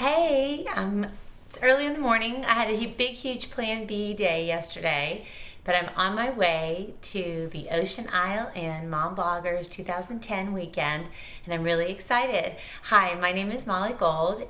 Hey, it's early in the morning. I had a big, huge Plan B day yesterday, but I'm on my way to the Ocean Isle Inn Mom Bloggers 2010 weekend, and I'm really excited. Hi, my name is Molly Gold.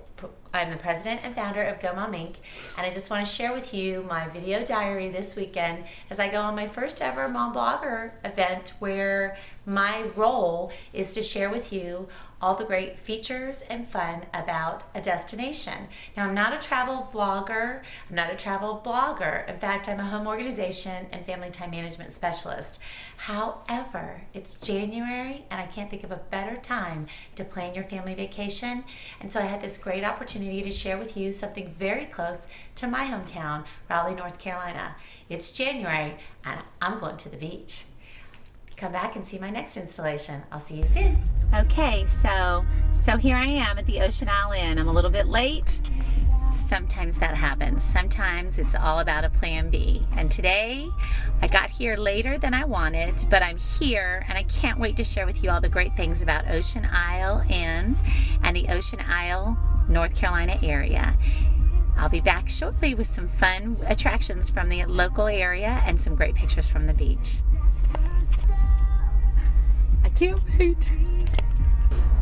I'm the president and founder of Go Mom Inc., and I just want to share with you my video diary this weekend as I go on my first ever Mom Blogger event, where my role is to share with you all the great features and fun about a destination. Now, I'm not a travel vlogger, I'm not a travel blogger. In fact, I'm a home organization and family time management specialist. However, it's January and I can't think of a better time to plan your family vacation. And so I had this great opportunity to share with you something very close to my hometown, Raleigh, North Carolina. It's January and I'm going to the beach. Come back and see my next installation. I'll see you soon. Okay, so here I am at the Ocean Isle Inn. I'm a little bit late. Sometimes that happens. Sometimes it's all about a plan B. And today I got here later than I wanted, but I'm here and I can't wait to share with you all the great things about Ocean Isle Inn and the Ocean Isle, North Carolina area. I'll be back shortly with some fun attractions from the local area and some great pictures from the beach. I can't wait.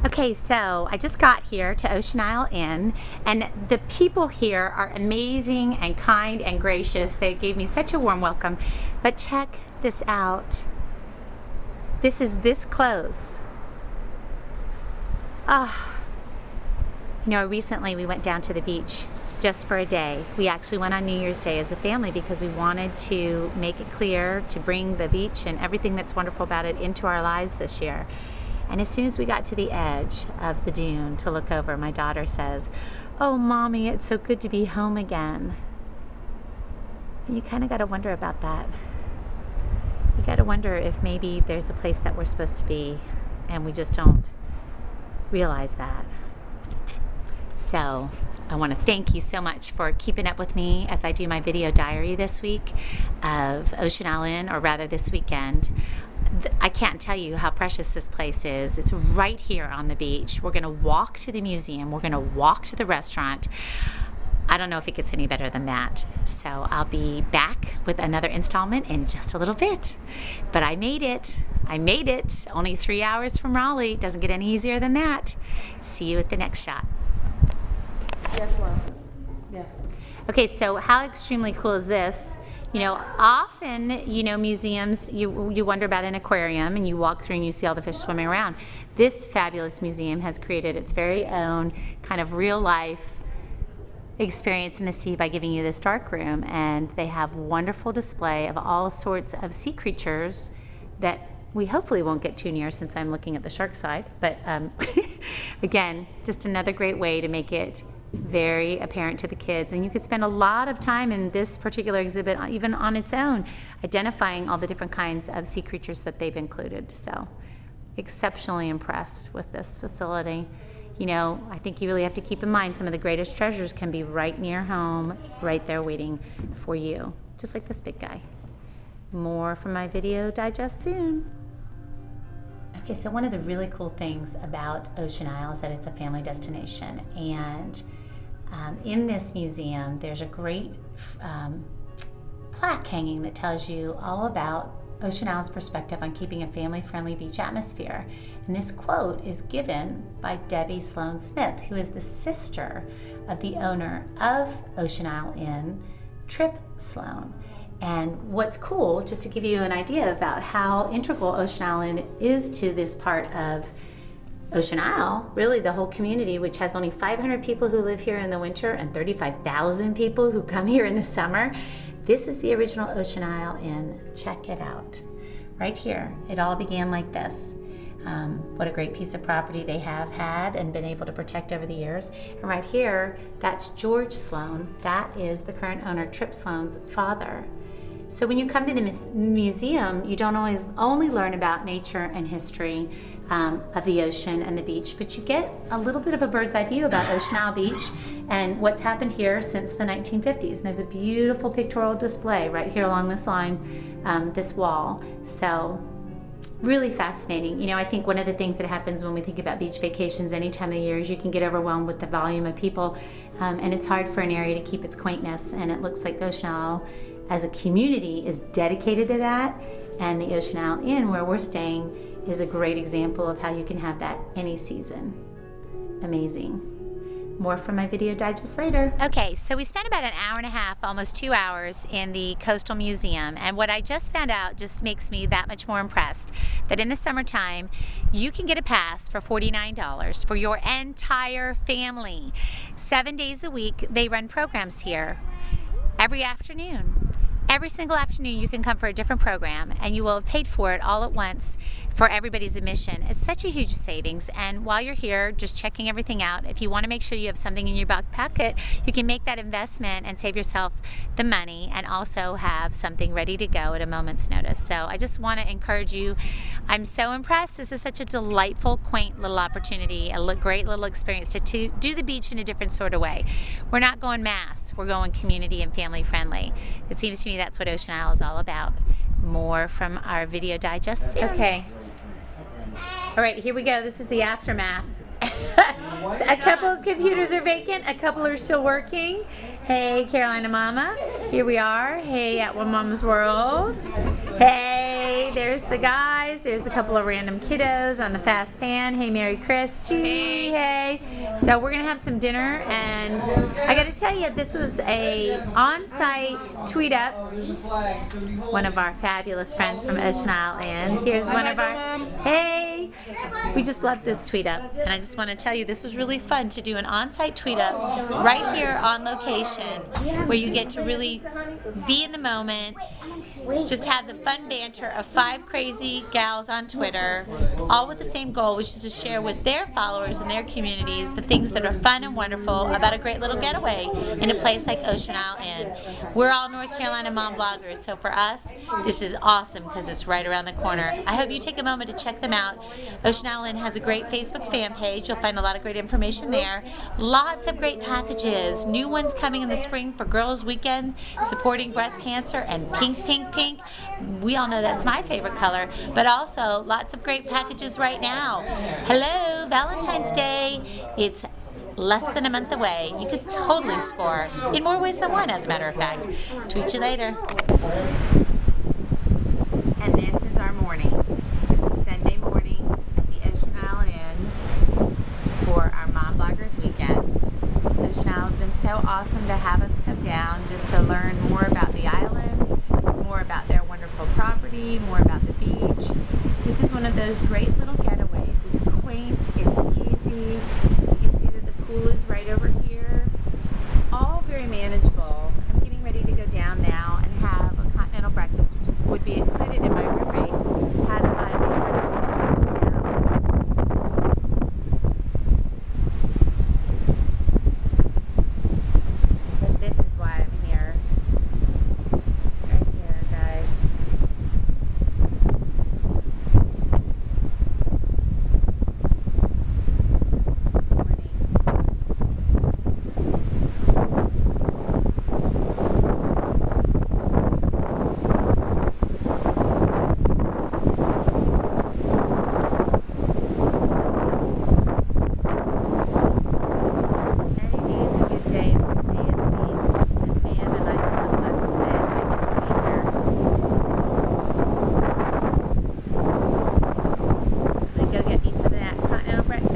Okay, so I just got here to Ocean Isle Inn, and the people here are amazing and kind and gracious. They gave me such a warm welcome. But check this out. This is this close. Recently we went down to the beach just for a day. We actually went on New Year's Day as a family because we wanted to make it clear to bring the beach and everything that's wonderful about it into our lives this year. And as soon as we got to the edge of the dune to look over, my daughter says, "Oh, Mommy, it's so good to be home again." And you kind of got to wonder about that. You got to wonder if maybe there's a place that we're supposed to be and we just don't realize that. So I want to thank you so much for keeping up with me as I do my video diary this week of Ocean Isle Inn, or rather this weekend. I can't tell you how precious this place is. It's right here on the beach. We're going to walk to the museum. We're going to walk to the restaurant. I don't know if it gets any better than that. So I'll be back with another installment in just a little bit. But I made it. I made it. Only 3 hours from Raleigh. Doesn't get any easier than that. See you at the next shot. Yes, love. Yes. Okay, so how extremely cool is this? Often, museums, you wonder about an aquarium and you walk through and you see all the fish swimming around. This fabulous museum has created its very own kind of real life experience in the sea by giving you this dark room, and they have wonderful display of all sorts of sea creatures that we hopefully won't get too near since I'm looking at the shark side. But again, just another great way to make it very apparent to the kids. And you could spend a lot of time in this particular exhibit, even on its own, identifying all the different kinds of sea creatures that they've included. So exceptionally impressed with this facility. I think you really have to keep in mind some of the greatest treasures can be right near home, right there waiting for you, just like this big guy. More from my video digest soon. Okay, so one of the really cool things about Ocean Isle is that it's a family destination, and in this museum there's a great plaque hanging that tells you all about Ocean Isle's perspective on keeping a family-friendly beach atmosphere. And this quote is given by Debbie Sloan Smith, who is the sister of the owner of Ocean Isle Inn, Trip Sloan. And what's cool, just to give you an idea about how integral Ocean Isle Inn is to this part of Ocean Isle, really the whole community, which has only 500 people who live here in the winter and 35,000 people who come here in the summer. This is the original Ocean Isle Inn. Check it out. Right here, it all began like this. What a great piece of property they have had and been able to protect over the years. And right here, that's George Sloan. That is the current owner, Trip Sloan's father. So when you come to the museum, you don't always only learn about nature and history of the ocean and the beach, but you get a little bit of a bird's eye view about Ocean Isle Beach and what's happened here since the 1950s. And there's a beautiful pictorial display right here along this line, this wall. So really fascinating. You know, I think one of the things that happens when we think about beach vacations any time of the year is you can get overwhelmed with the volume of people, and it's hard for an area to keep its quaintness, and it looks like Ocean Isle as a community is dedicated to that, and the Ocean Isle Inn where we're staying is a great example of how you can have that any season. Amazing. More from my video digest later. Okay, so we spent about an hour and a half, almost 2 hours in the Coastal Museum, and what I just found out just makes me that much more impressed that in the summertime you can get a pass for $49 for your entire family. 7 days a week they run programs here every afternoon. Every single afternoon you can come for a different program and you will have paid for it all at once for everybody's admission. It's such a huge savings, and while you're here just checking everything out, if you want to make sure you have something in your back pocket, you can make that investment and save yourself the money and also have something ready to go at a moment's notice. So I just want to encourage you. I'm so impressed. This is such a delightful, quaint little opportunity, a great little experience to do the beach in a different sort of way. We're not going mass, we're going community and family friendly. It seems to me that's what Ocean Isle is all about. More from our video digest soon. Okay. All right, here we go. This is the aftermath. So a couple of computers are vacant, a couple are still working. Hey, Carolina Mama. Here we are. Hey, at One Mama's World. Hey, there's the guys. There's a couple of random kiddos on the fast pan. Hey, Merry Christy. Hey. So we're gonna have some dinner, and I gotta tell you, this was a on-site tweet up. One of our fabulous friends from Ocean Isle Inn. Here's one of our. Hey. We just love this tweet up, and I just want to tell you this was really fun to do an on-site tweet up right here on location, where you get to really be in the moment, just have the fun banter of 5 crazy gals on Twitter, all with the same goal, which is to share with their followers and their communities the things that are fun and wonderful about a great little getaway in a place like Ocean Isle Inn. We're all North Carolina mom bloggers, so for us this is awesome because it's right around the corner. I hope you take a moment to check them out. Ocean Isle Inn has a great Facebook fan page. You'll find a lot of great information there. Lots of great packages. New ones coming in the spring for Girls Weekend, supporting breast cancer, and pink, pink, pink. We all know that's my favorite color, but also lots of great packages right now. Hello, Valentine's Day. It's less than a month away. You could totally score in more ways than one, as a matter of fact. Tweet you later. And this is our morning. This is Sunday morning at the Ocean Isle Inn for our Mom Bloggers Weekend. Ocean Isle has been so awesome to have us come down just to learn more about the island, more about their wonderful property, more about the beach. This is one of those great little getaways. It's quaint, it's easy. You can see that the pool is right over here. It's all very manageable. I'm getting ready to go down now and have a continental breakfast, which would be included in my room rate had I been But this is why I'm here. Right here, guys. Go get me some of that continental breakfast.